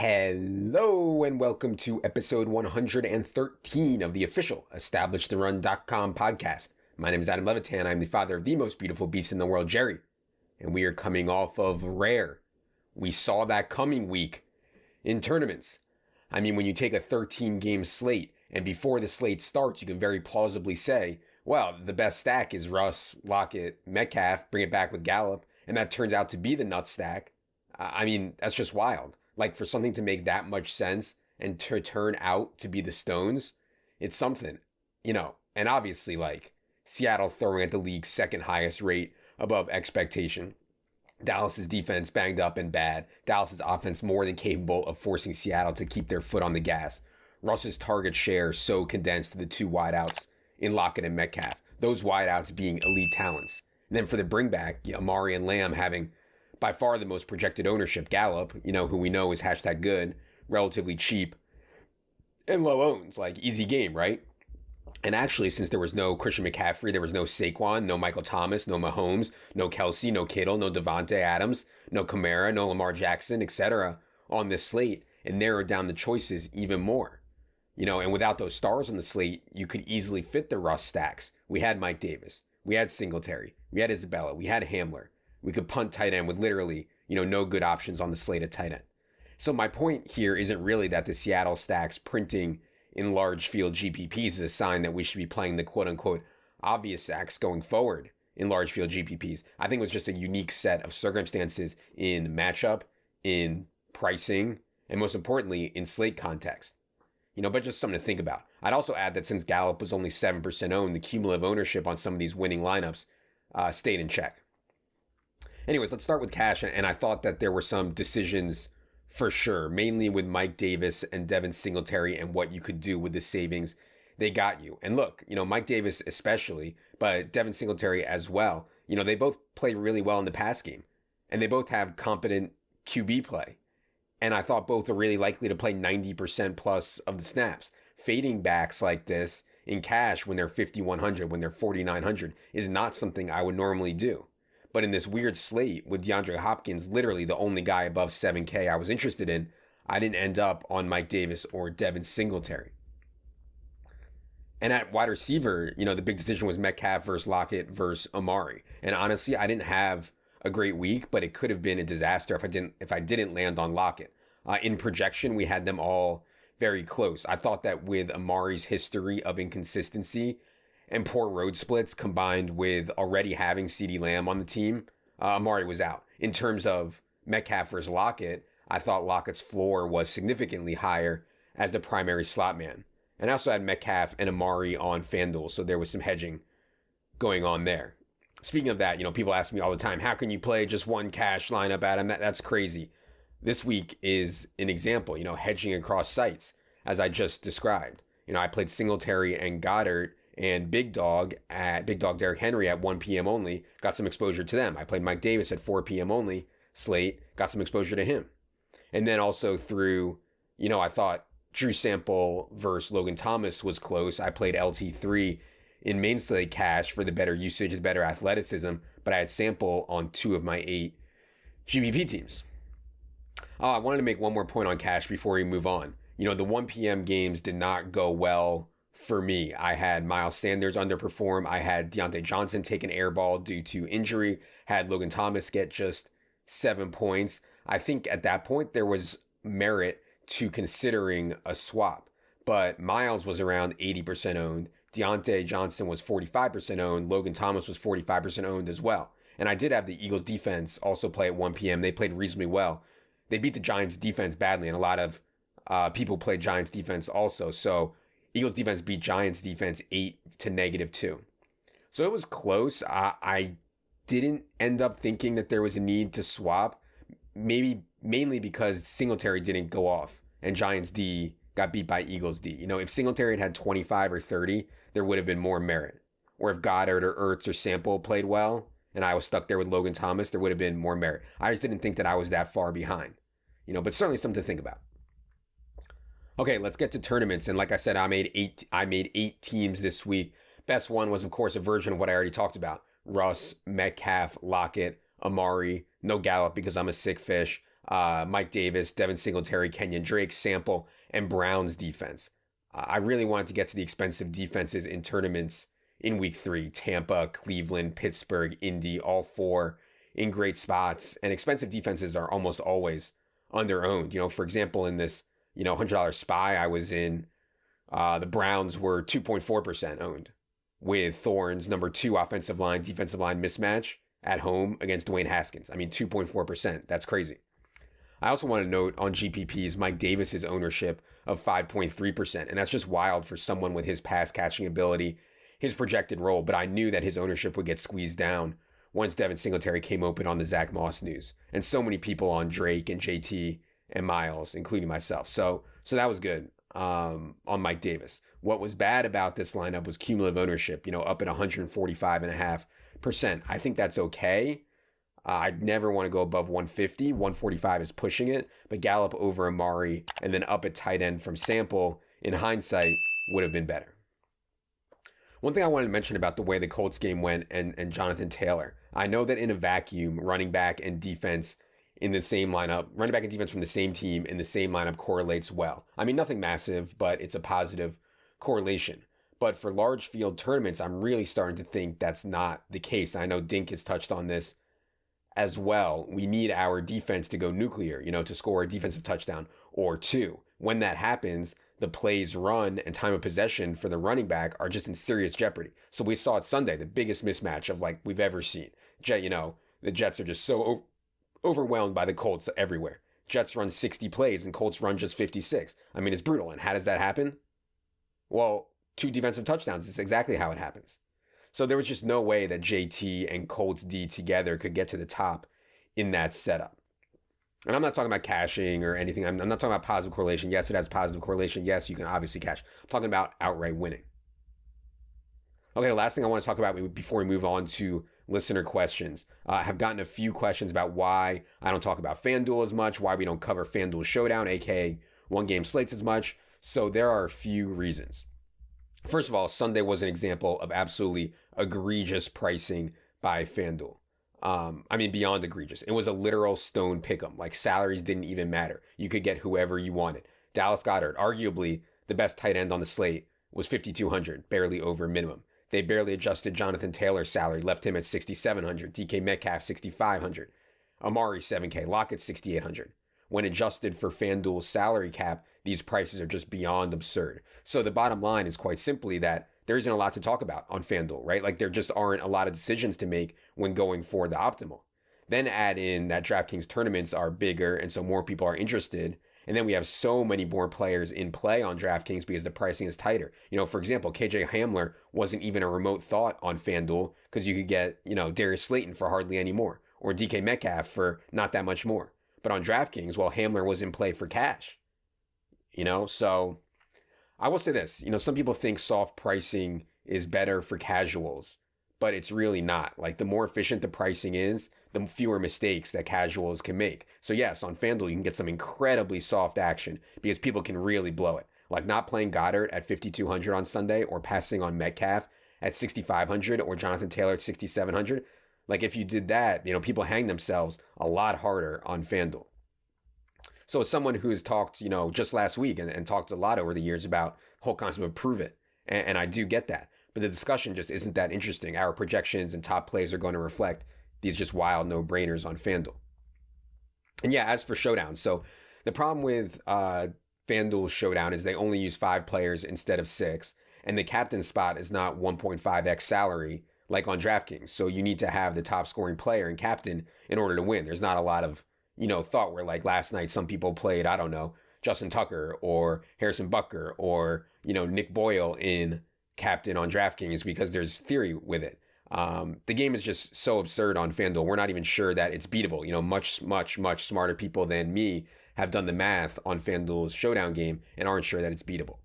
Hello and welcome to episode 113 of the official EstablishTheRun.com podcast. My name is Adam Levitan. I'm the father of the most beautiful beast in the world, Jerry. And we are coming off of Rare. We saw that coming week in tournaments. I mean, when you take a 13-game slate and before the slate starts, you can very plausibly say, well, the best stack is Russ, Lockett, Metcalf, bring it back with Gallup. And that turns out to be the nut stack. I mean, that's just wild. Like, for something to make that much sense and to turn out to be the Stones, it's something, and obviously, like, Seattle throwing at the league's second highest rate above expectation. Dallas's defense banged up and bad. Dallas's offense more than capable of forcing Seattle to keep their foot on the gas. Russ's target share so condensed to the two wideouts in Lockett and Metcalf. Those wideouts being elite talents. And then for the bringback, Amari and Lamb having by far the most projected ownership. Gallup, who we know is #good, relatively cheap, and low owned, like easy game, right? And actually, since there was no Christian McCaffrey, there was no Saquon, no Michael Thomas, no Mahomes, no Kelsey, no Kittle, no Devontae Adams, no Kamara, no Lamar Jackson, etc. on this slate, and narrowed down the choices even more. And without those stars on the slate, you could easily fit the Russ stacks. We had Mike Davis. We had Singletary. We had Isabella. We had Hamler. We could punt tight end with literally, no good options on the slate at tight end. So my point here isn't really that the Seattle stacks printing in large field GPPs is a sign that we should be playing the quote unquote obvious stacks going forward in large field GPPs. I think it was just a unique set of circumstances in matchup, in pricing, and most importantly, in slate context. But just something to think about. I'd also add that since Gallup was only 7% owned, the cumulative ownership on some of these winning lineups stayed in check. Anyways, let's start with cash. And I thought that there were some decisions for sure, mainly with Mike Davis and Devin Singletary and what you could do with the savings they got you. And look, Mike Davis especially, but Devin Singletary as well. They both play really well in the pass game and they both have competent QB play. And I thought both are really likely to play 90% plus of the snaps. Fading backs like this in cash when they're 5,100, when they're 4,900 is not something I would normally do. But in this weird slate with DeAndre Hopkins, literally the only guy above 7K I was interested in, I didn't end up on Mike Davis or Devin Singletary. And at wide receiver, the big decision was Metcalf versus Lockett versus Amari. And honestly, I didn't have a great week, but it could have been a disaster if I didn't land on Lockett. In projection, we had them all very close. I thought that with Amari's history of inconsistency and poor road splits combined with already having CeeDee Lamb on the team, Amari was out. In terms of Metcalf versus Lockett, I thought Lockett's floor was significantly higher as the primary slot man. And I also had Metcalf and Amari on FanDuel, so there was some hedging going on there. Speaking of that, people ask me all the time, how can you play just one cash lineup, Adam? That's crazy. This week is an example, hedging across sites, as I just described. I played Singletary and Goddard and Big Dog Derrick Henry at 1 p.m. only, got some exposure to them. I played Mike Davis at 4 p.m. only slate, got some exposure to him. And then also through, I thought Drew Sample versus Logan Thomas was close. I played LT3 in main slate cash for the better usage, the better athleticism, but I had Sample on 2 of my 8 GPP teams. I wanted to make one more point on cash before we move on. The 1 p.m. games did not go well for me. I had Miles Sanders underperform. I had Deontay Johnson take an air ball due to injury. Had Logan Thomas get just 7 points. I think at that point there was merit to considering a swap. But Miles was around 80% owned. Deontay Johnson was 45% owned. Logan Thomas was 45% owned as well. And I did have the Eagles defense also play at 1 p.m. They played reasonably well. They beat the Giants defense badly, and a lot of people played Giants defense also. So Eagles defense beat Giants defense 8 to -2. So it was close. I didn't end up thinking that there was a need to swap, maybe mainly because Singletary didn't go off and Giants D got beat by Eagles D. If Singletary had 25 or 30, there would have been more merit. Or if Goddard or Ertz or Sample played well and I was stuck there with Logan Thomas, there would have been more merit. I just didn't think that I was that far behind, but certainly something to think about. Okay, let's get to tournaments. And like I said, I made eight teams this week. Best one was, of course, a version of what I already talked about. Russ, Metcalf, Lockett, Amari, no Gallup because I'm a sick fish. Mike Davis, Devin Singletary, Kenyon Drake, Sample, and Brown's defense. I really wanted to get to the expensive defenses in tournaments in week 3. Tampa, Cleveland, Pittsburgh, Indy, all 4 in great spots. And expensive defenses are almost always under-owned. For example, in this, $100 SPY I was in, the Browns were 2.4% owned, with Thorne's number 2 offensive line, defensive line mismatch at home against Dwayne Haskins. 2.4%. That's crazy. I also want to note on GPPs Mike Davis's ownership of 5.3%. And that's just wild for someone with his pass catching ability, his projected role. But I knew that his ownership would get squeezed down once Devin Singletary came open on the Zach Moss news. And so many people on Drake and JT and Miles, including myself. So that was good on Mike Davis. What was bad about this lineup was cumulative ownership, up at 145.5%. I think that's okay. I'd never want to go above 150. 145 is pushing it, but Gallup over Amari and then up at tight end from Sample, in hindsight, would have been better. One thing I wanted to mention about the way the Colts game went and Jonathan Taylor. I know that in a vacuum, running back and defense in the same lineup, running back and defense from the same team in the same lineup correlates well. Nothing massive, but it's a positive correlation. But for large field tournaments, I'm really starting to think that's not the case. I know Dink has touched on this as well. We need our defense to go nuclear, to score a defensive touchdown or 2. When that happens, the plays run and time of possession for the running back are just in serious jeopardy. So we saw it Sunday, the biggest mismatch of we've ever seen. The Jets are just so overwhelmed by the Colts everywhere. Jets run 60 plays and Colts run just 56. It's brutal. And how does that happen? Well, 2 defensive touchdowns is exactly how it happens. So there was just no way that JT and Colts D together could get to the top in that setup. And I'm not talking about cashing or anything. I'm not talking about positive correlation. Yes, it has positive correlation. Yes, you can obviously cash. I'm talking about outright winning. Okay, the last thing I want to talk about before we move on to listener questions. I have gotten a few questions about why I don't talk about FanDuel as much, why we don't cover FanDuel Showdown, aka one game slates as much. So there are a few reasons. First of all, Sunday was an example of absolutely egregious pricing by FanDuel. Beyond egregious. It was a literal stone pick'em. Salaries didn't even matter. You could get whoever you wanted. Dallas Goedert, arguably the best tight end on the slate, was $5,200, barely over minimum. They barely adjusted Jonathan Taylor's salary, left him at $6,700. DK Metcalf, $6,500. Amari, $7K. Lockett, $6,800. When adjusted for FanDuel's salary cap, these prices are just beyond absurd. So the bottom line is quite simply that there isn't a lot to talk about on FanDuel, right? There just aren't a lot of decisions to make when going for the optimal. Then add in that DraftKings tournaments are bigger, and so more people are interested. And then we have so many more players in play on DraftKings because the pricing is tighter. For example, KJ Hamler wasn't even a remote thought on FanDuel because you could get, Darius Slayton for hardly any more, or DK Metcalf for not that much more. But on DraftKings, Hamler was in play for cash. So I will say this, some people think soft pricing is better for casuals, but it's really not. The more efficient the pricing is, the fewer mistakes that casuals can make. So yes, on FanDuel, you can get some incredibly soft action because people can really blow it. Not playing Goddard at $5,200 on Sunday or passing on Metcalf at $6,500 or Jonathan Taylor at $6,700. If you did that, people hang themselves a lot harder on FanDuel. So as someone who's talked, just last week and talked a lot over the years about the whole concept of prove it. And I do get that. But the discussion just isn't that interesting. Our projections and top plays are going to reflect these just wild no-brainers on FanDuel. And yeah, as for Showdown. So the problem with FanDuel Showdown is they only use 5 players instead of 6. And the captain spot is not 1.5x salary like on DraftKings. So you need to have the top scoring player and captain in order to win. There's not a lot of thought where last night some people played, I don't know, Justin Tucker or Harrison Butker or, Nick Boyle in captain on DraftKings because there's theory with it. The game is just so absurd on FanDuel. We're not even sure that it's beatable. Much smarter people than me have done the math on FanDuel's Showdown game and aren't sure that it's beatable.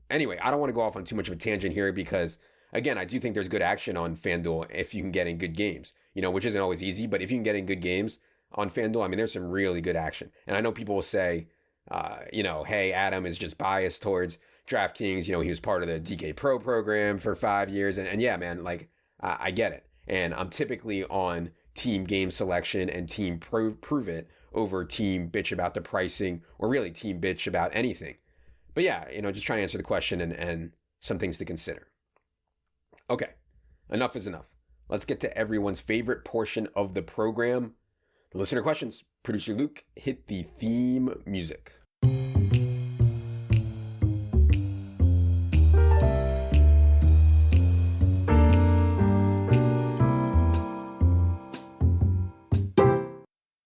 Anyway, I don't want to go off on too much of a tangent here because, again, I do think there's good action on FanDuel if you can get in good games, which isn't always easy, but if you can get in good games on FanDuel, there's some really good action. And I know people will say, hey, Adam is just biased towards DraftKings. He was part of the DK Pro program for 5 years. And yeah, man, I get it. And I'm typically on team game selection and team prove it over team bitch about the pricing or really team bitch about anything. But yeah, just trying to answer the question and some things to consider. Okay, enough is enough. Let's get to everyone's favorite portion of the program, the listener questions. Producer Luke, hit the theme music.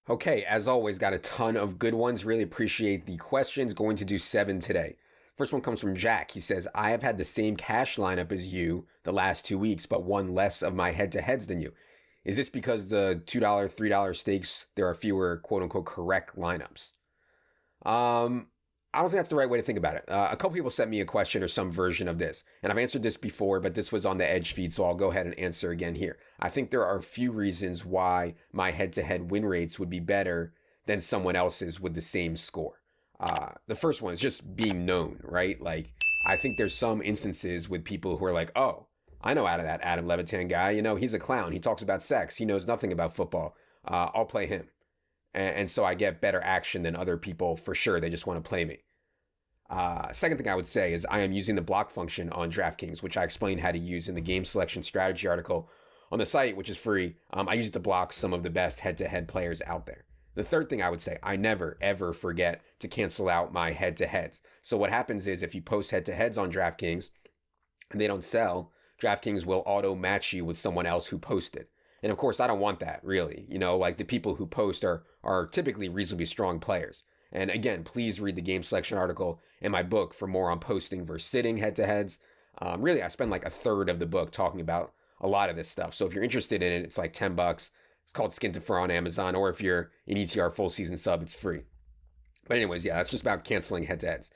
Okay, as always, got a ton of good ones. Really appreciate the questions. Going to do 7 today. First one comes from Jack. He says, I have had the same cash lineup as you the last 2 weeks, but won less of my head-to-heads than you. Is this because the $2, $3 stakes, there are fewer quote-unquote correct lineups? I don't think that's the right way to think about it. A couple people sent me a question or some version of this, and I've answered this before, but this was on the Edge feed, so I'll go ahead and answer again here. I think there are a few reasons why my head-to-head win rates would be better than someone else's with the same score. The first one is just being known, right? Like, I think there's some instances with people who are like, oh, I know out of that Adam Levitan guy, he's a clown. He talks about sex. He knows nothing about football. I'll play him. And so I get better action than other people for sure. They just want to play me. Second thing I would say is I am using the block function on DraftKings, which I explained how to use in the game selection strategy article on the site, which is free. I use it to block some of the best head-to-head players out there. The third thing I would say, I never, ever forget to cancel out my head-to-heads. So what happens is if you post head-to-heads on DraftKings and they don't sell, DraftKings will auto-match you with someone else who posted. And of course, I don't want that, really. Like the people who post are typically reasonably strong players. And again, please read the game selection article in my book for more on posting versus sitting head-to-heads. Really, I spend like a third of the book talking about a lot of this stuff. So if you're interested in it, it's like $10. It's called Skin to Fur on Amazon, or if you're an ETR full season sub, it's free. But anyways, yeah, that's just about canceling head-to-heads.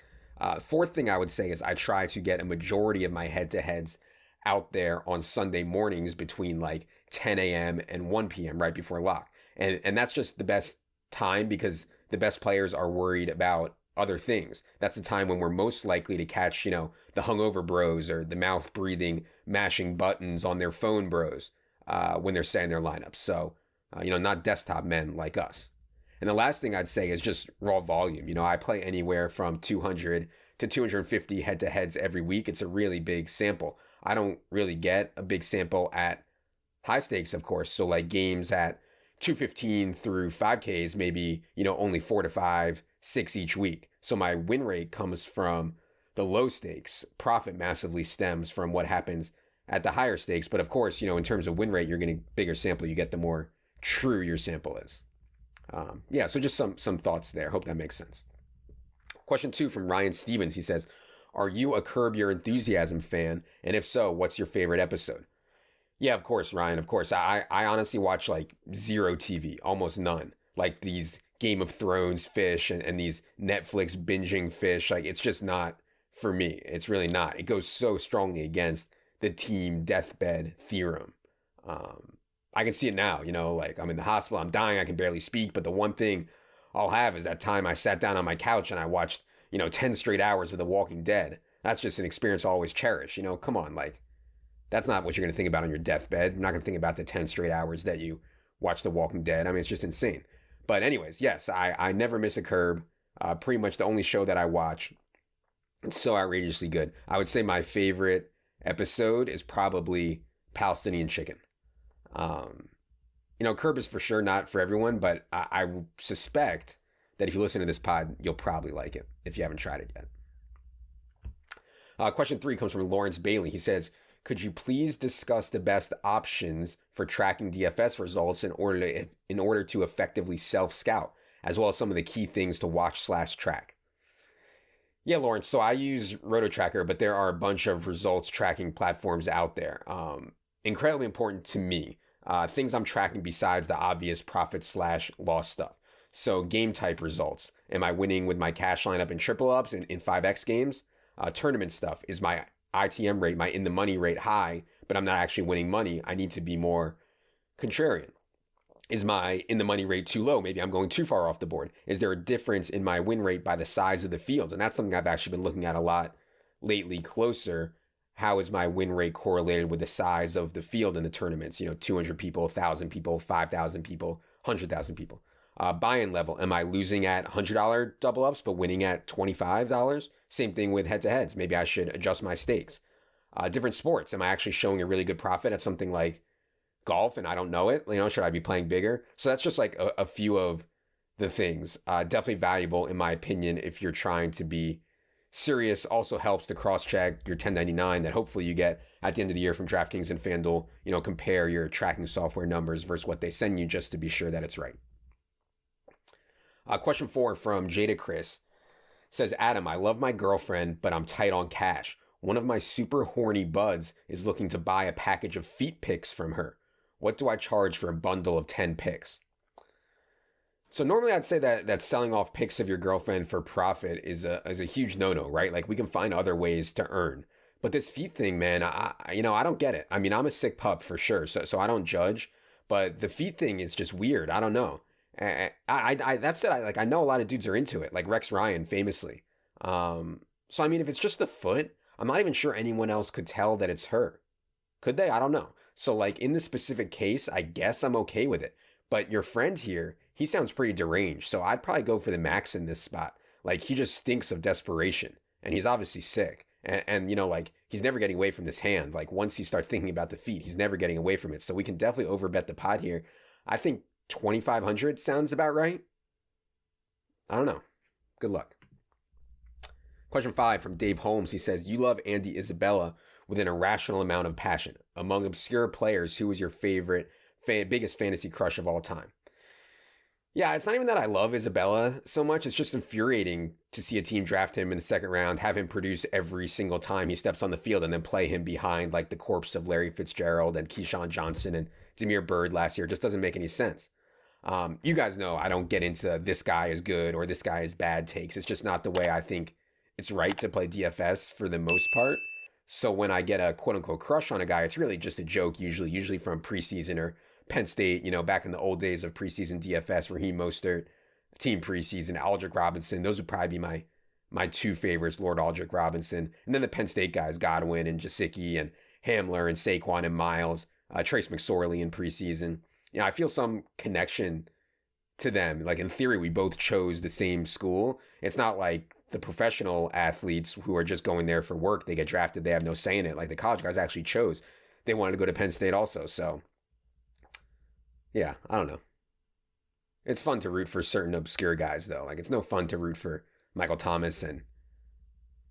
Fourth thing I would say is I try to get a majority of my head-to-heads out there on Sunday mornings between like 10 a.m. and 1 p.m. right before lock. And that's just the best time because the best players are worried about other things. That's the time when we're most likely to catch, the hungover bros or the mouth breathing, mashing buttons on their phone bros when they're setting their lineups. So, not desktop men like us. And the last thing I'd say is just raw volume. I play anywhere from 200 to 250 head-to-heads every week. It's a really big sample. I don't really get a big sample at high stakes, of course. So like games at 215 through 5Ks, maybe, only 4 to 5, 6 each week. So my win rate comes from the low stakes. Profit massively stems from what happens at the higher stakes. But of course, in terms of win rate, you're getting bigger sample. You get the more true your sample is. So just some thoughts there. Hope that makes sense. Question 2 from Ryan Stevens. He says, are you a Curb Your Enthusiasm fan? And if so, what's your favorite episode? Yeah, of course, Ryan. Of course. I honestly watch like zero TV, almost none. Like these Game of Thrones fish and these Netflix binging fish. Like it's just not for me. It's really not. It goes so strongly against the team deathbed theorem. I can see it now, like I'm in the hospital, I'm dying, I can barely speak. But the one thing I'll have is that time I sat down on my couch and I watched, 10 straight hours of The Walking Dead. That's just an experience I'll always cherish. Come on, like that's not what you're going to think about on your deathbed. You're not going to think about the 10 straight hours that you watch The Walking Dead. I mean, it's just insane. But anyways, yes, I never miss a curb. Pretty much the only show that I watch. It's so outrageously good. I would say my favorite episode is probably Palestinian Chicken. Curb is for sure not for everyone, but I suspect that if you listen to this pod, you'll probably like it if you haven't tried it yet. Question 3 comes from Lawrence Bailey. He says, could you please discuss the best options for tracking DFS results in order to effectively self-scout, as well as some of the key things to watch/track? Yeah, Lawrence. So I use RotoTracker, but there are a bunch of results tracking platforms out there. Incredibly important to me. Things I'm tracking besides the obvious profit/loss stuff. So game type results. Am I winning with my cash lineup in triple ups in 5X games? Tournament stuff. Is my ITM rate, my in the money rate high, but I'm not actually winning money? I need to be more contrarian. Is my in the money rate too low? Maybe I'm going too far off the board. Is there a difference in my win rate by the size of the fields? And that's something I've actually been looking at a lot lately closer. How is my win rate correlated with the size of the field in the tournaments? 200 people, 1,000 people, 5,000 people, 100,000 people. Buy-in level, am I losing at $100 double ups but winning at $25? Same thing with head-to-heads. Maybe I should adjust my stakes. Different sports, am I actually showing a really good profit at something like golf and I don't know it? Should I be playing bigger? So that's just like a few of the things. Definitely valuable in my opinion if you're trying to be serious. Also helps to cross-check your 1099 that hopefully you get at the end of the year from DraftKings and FanDuel. Compare your tracking software numbers versus what they send you just to be sure that it's right. Question 4 from Jada Chris says, Adam, I love my girlfriend, but I'm tight on cash. One of my super horny buds is looking to buy a package of feet pics from her. What do I charge for a bundle of 10 pics? So normally I'd say that selling off pics of your girlfriend for profit is a huge no-no, right? Like we can find other ways to earn. But this feet thing, man, I don't get it. I mean, I'm a sick pup for sure, so I don't judge. But the feet thing is just weird. I don't know. That said, I know a lot of dudes are into it, like Rex Ryan famously. So I mean, if it's just the foot, I'm not even sure anyone else could tell that it's her. Could they? I don't know. So like in this specific case, I guess I'm okay with it. But your friend here, he sounds pretty deranged. So I'd probably go for the max in this spot. Like he just stinks of desperation and he's obviously sick. And he's never getting away from this hand. Like once he starts thinking about the feet, he's never getting away from it. So we can definitely overbet the pot here. I think 2,500 sounds about right. I don't know. Good luck. Question 5 from Dave Holmes. He says, you love Andy Isabella with an irrational amount of passion. Among obscure players, who is your favorite, biggest fantasy crush of all time? Yeah, it's not even that I love Isabella so much. It's just infuriating to see a team draft him in the second round, have him produce every single time he steps on the field, and then play him behind like the corpse of Larry Fitzgerald and Keyshawn Johnson and Damiere Byrd last year. It just doesn't make any sense. You guys know I don't get into this guy is good or this guy is bad takes. It's just not the way I think it's right to play DFS for the most part. So when I get a quote unquote crush on a guy, it's really just a joke, usually from preseason or Penn State, back in the old days of preseason DFS, Raheem Mostert, team preseason, Aldrick Robinson. Those would probably be my two favorites, Lord Aldrick Robinson. And then the Penn State guys, Godwin and Gesicki and Hamler and Saquon and Miles, Trace McSorley in preseason. I feel some connection to them. Like in theory, we both chose the same school. It's not like the professional athletes who are just going there for work. They get drafted. They have no say in it. Like the college guys actually chose. They wanted to go to Penn State also. So yeah, I don't know. It's fun to root for certain obscure guys though. Like it's no fun to root for Michael Thomas and,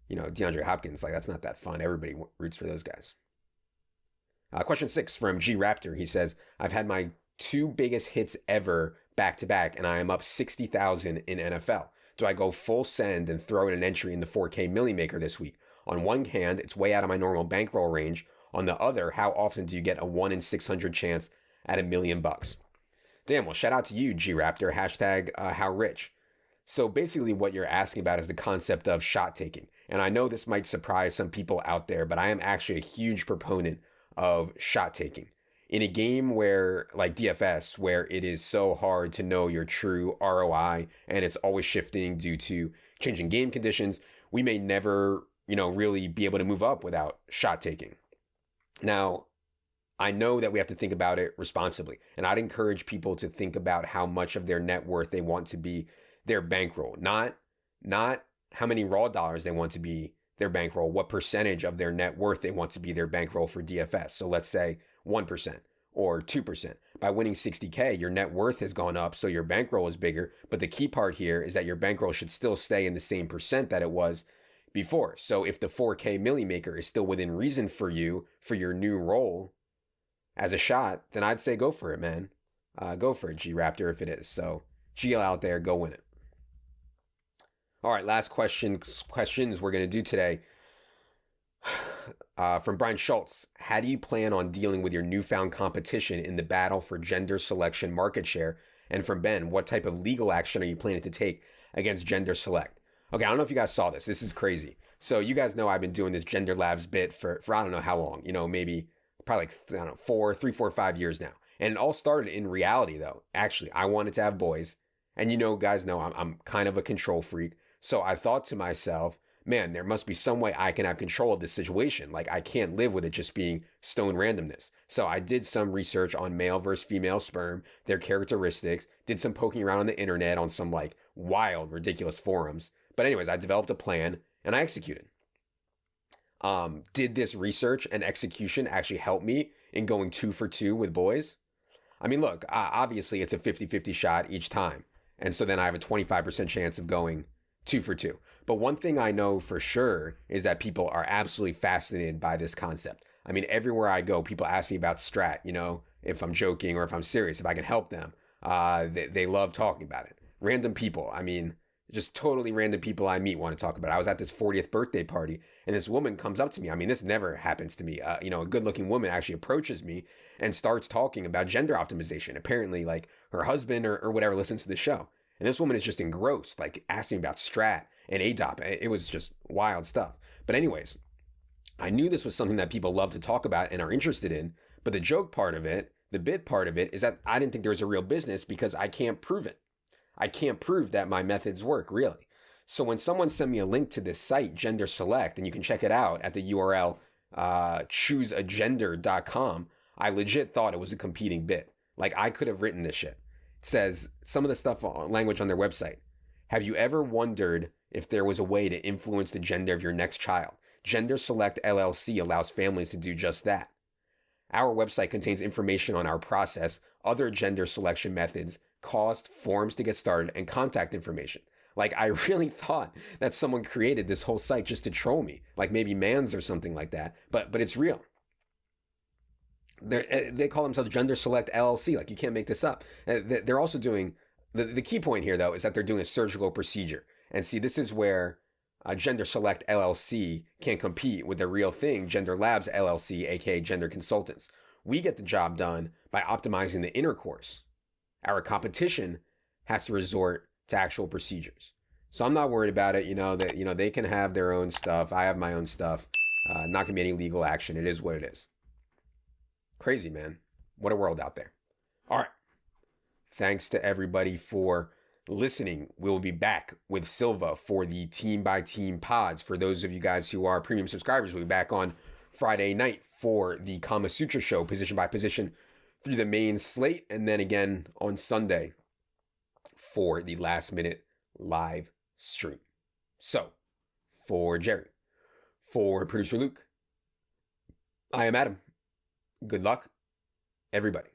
DeAndre Hopkins. Like that's not that fun. Everybody roots for those guys. Question 6 from G Raptor. He says, I've had my 2 biggest hits ever back to back and I am up 60,000 in NFL. Do I go full send and throw in an entry in the 4K Millie Maker this week? On one hand, it's way out of my normal bankroll range. On the other, how often do you get a 1 in 600 chance at $1 million? Damn, well, shout out to you, G Raptor, hashtag how rich. So basically what you're asking about is the concept of shot taking. And I know this might surprise some people out there, but I am actually a huge proponent of shot taking. In a game where, like DFS, where it is so hard to know your true ROI and it's always shifting due to changing game conditions, we may never, really be able to move up without shot taking. Now, I know that we have to think about it responsibly, and I'd encourage people to think about how much of their net worth they want to be their bankroll, not how many raw dollars they want to be their bankroll, what percentage of their net worth they want to be their bankroll for DFS. So let's say 1% or 2%. By winning 60K, your net worth has gone up, so your bankroll is bigger. But the key part here is that your bankroll should still stay in the same percent that it was before. So if the 4K Millie Maker is still within reason for you for your new role as a shot, then I'd say go for it, man. Go for it, G Raptor, if it is. So GL out there, go win it. All right, last questions we're going to do today. From Brian Schultz. How do you plan on dealing with your newfound competition in the battle for gender selection market share? And from Ben, what type of legal action are you planning to take against Gender Select? Okay, I don't know if you guys saw this. This is crazy. So you guys know I've been doing this GenderLabs bit for I don't know how long. Maybe probably like 3, 4, 5 years now. And it all started in reality though. Actually, I wanted to have boys. And guys know I'm kind of a control freak. So I thought to myself, man, there must be some way I can have control of this situation. Like, I can't live with it just being stone randomness. So I did some research on male versus female sperm, their characteristics, did some poking around on the internet on some like wild, ridiculous forums. But anyways, I developed a plan and I executed. Did this research and execution actually help me in going 2 for 2 with boys? I mean, look, obviously it's a 50-50 shot each time. And so then I have a 25% chance of going 2 for 2. But one thing I know for sure is that people are absolutely fascinated by this concept. I mean, everywhere I go, people ask me about strat, you know, if I'm joking or if I'm serious, if I can help them. They love talking about it. Random people, I mean, just totally random people I meet want to talk about it. I was at this 40th birthday party and this woman comes up to me. I mean, this never happens to me. You know, a good looking woman actually approaches me and starts talking about gender optimization. Apparently, like her husband or whatever listens to the show. And this woman is just engrossed, like asking about strat and ADOP. It was just wild stuff. But anyways, I knew this was something that people love to talk about and are interested in. But the joke part of it, the bit part of it, is that I didn't think there was a real business because I can't prove it. I can't prove that my methods work, really. So when someone sent me a link to this site, Gender Select, and you can check it out at the URL chooseagender.com, I legit thought it was a competing bit. Like, I could have written this shit. It says some of the stuff, language on their website. Have you ever wondered if there was a way to influence the gender of your next child? Gender Select LLC allows families to do just that. Our website contains information on our process, other gender selection methods, cost, forms to get started, and contact information. Like, I really thought that someone created this whole site just to troll me, like maybe Mans or something like that, but it's real. They call themselves Gender Select LLC. Like, you can't make this up. They're also doing, the key point here, though, is that they're doing a surgical procedure. And see, this is where Gender Select LLC can compete with the real thing, GenderLabs LLC, aka Gender Consultants. We get the job done by optimizing the intercourse. Our competition has to resort to actual procedures. So I'm not worried about it. You know, that, you know, they can have their own stuff. I have my own stuff. Not gonna be any legal action. It is what it is. Crazy, man. What a world out there. All right. Thanks to everybody for listening. We'll be back with Silva for the team by team pods. For those of you guys who are premium subscribers, we'll be back on Friday night for the Kama Sutra show, position by position through the main slate. And then again on Sunday for the last minute live stream. So for Jerry, for producer Luke, I am Adam. Good luck, everybody.